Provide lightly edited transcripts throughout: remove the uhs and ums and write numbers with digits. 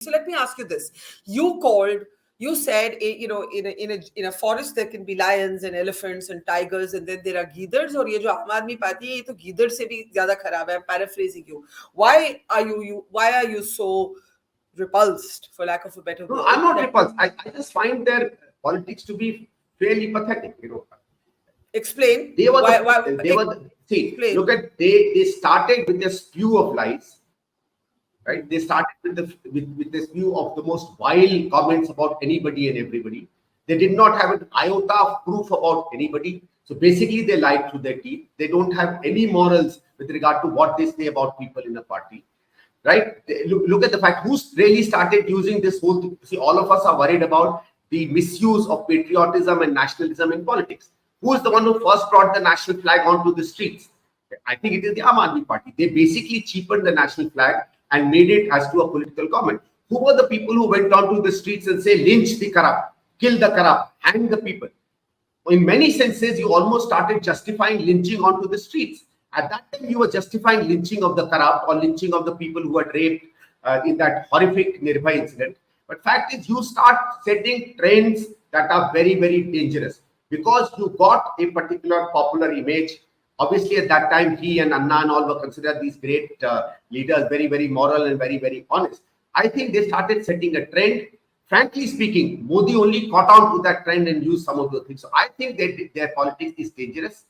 So let me ask you this: you said, in a forest there can be lions and elephants and tigers, and then there are geethers. और ये जो आम आदमी party है, ये तो गीदड़ से भी ज़्यादा खराब है. I'm paraphrasing you. Why are you so repulsed, for lack of a better word? No, I'm not repulsed. I just find their politics to be fairly pathetic. Explain. Look at they started with a spew of lies. Right? They started with this view of the most vile comments about anybody and everybody. They did not have an iota of proof about anybody. So basically, they lied through their teeth. They don't have any morals with regard to what they say about people in a party. Right? Look at the fact who's really started using this whole thing. See, all of us are worried about the misuse of patriotism and nationalism in politics. Who is the one who first brought the national flag onto the streets? I think it is the Aam Aadmi Party. They basically cheapened the national flag and made it as to a political comment. Who were the people who went onto the streets and say, lynch the corrupt, kill the corrupt, hang the people? In many senses, you almost started justifying lynching onto the streets. At that time, you were justifying lynching of the corrupt or lynching of the people who had raped in that horrific Nirbhaya incident. But fact is, you start setting trends that are very, very dangerous because you got a particular popular image. Obviously, at that time, he and Anna and all were considered these great leaders, very, very moral and very, very honest. I think they started setting a trend. Frankly speaking, Modi only caught on to that trend and used some of those things. So I think their politics is dangerous.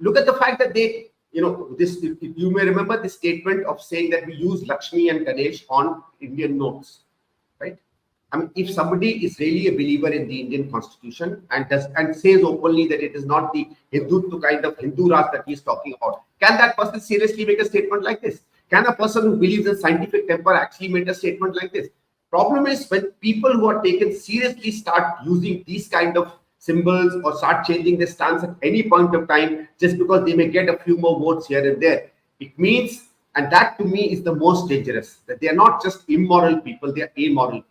Look at the fact that they, you may remember the statement of saying that we use Lakshmi and Ganesh on Indian notes, right? I mean, if somebody is really a believer in the Indian Constitution and says openly that it is not the Hindutva kind of Hindu Raj that he is talking about, can that person seriously make a statement like this? Can a person who believes in scientific temper actually make a statement like this? Problem is when people who are taken seriously start using these kind of symbols or start changing their stance at any point of time just because they may get a few more votes here and there. It means, and that to me is the most dangerous, that they are not just immoral people, they are amoral people.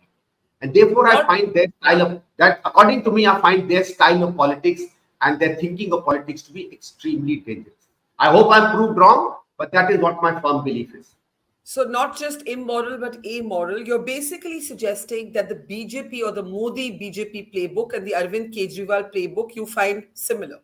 And therefore, I find their style of that, according to me, I find their style of politics and their thinking of politics to be extremely dangerous. I hope I'm proved wrong, but that is what my firm belief is. So not just immoral, but amoral. You're basically suggesting that the BJP or the Modi BJP playbook and the Arvind Kejriwal playbook you find similar.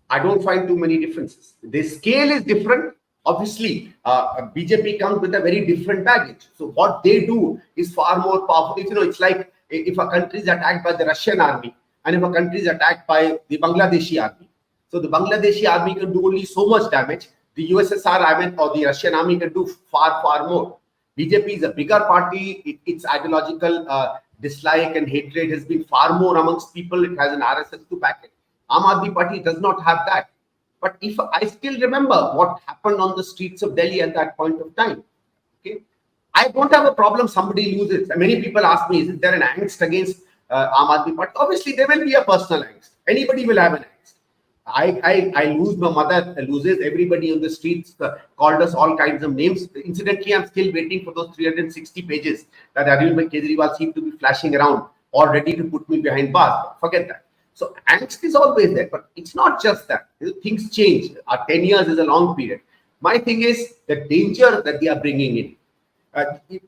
I don't find too many differences. The scale is different. Obviously, BJP comes with a very different baggage. So what they do is far more powerful. It's like if a country is attacked by the Russian army and if a country is attacked by the Bangladeshi army. So the Bangladeshi army can do only so much damage. The USSR army or the Russian army can do far, far more. BJP is a bigger party. Its ideological dislike and hatred has been far more amongst people. It has an RSS to back it. Aam Aadmi Party does not have that. But if I still remember what happened on the streets of Delhi at that point of time, okay, I don't have a problem somebody loses. Many people ask me, is there an angst against Aam Aadmi Party? Obviously, there will be a personal angst. Anybody will have an angst. I lose, my mother loses, everybody on the streets called us all kinds of names. Incidentally, I'm still waiting for those 360 pages that Arvind Kejriwal seemed to be flashing around or ready to put me behind bars. Forget that. So angst is always there, but it's not just that. Things change. 10 years is a long period. My thing is the danger that they are bringing in.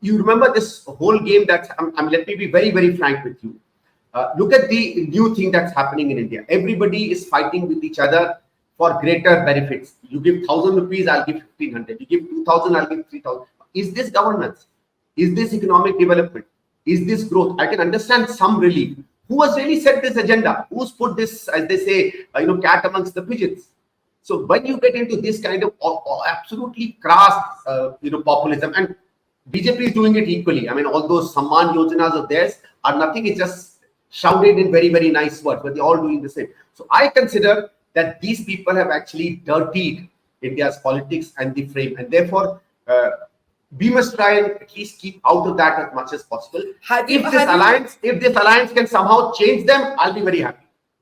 You remember this whole game that's, let me be very, very frank with you. Look at the new thing that's happening in India. Everybody is fighting with each other for greater benefits. You give 1,000 rupees, I'll give 1,500. You give 2,000, I'll give 3,000. Is this governance? Is this economic development? Is this growth? I can understand some relief. Who has really set this agenda? Who's put this, as they say, cat amongst the pigeons? So when you get into this kind of absolutely crass, populism, and BJP is doing it equally. I mean, all those Samman Yojanas of theirs are nothing. It's just shouted in very, very nice words, but they're all doing the same. So I consider that these people have actually dirtied India's politics and the frame, and therefore we must try and at least keep out of that as much as possible. If this alliance can somehow change them, I'll be very happy.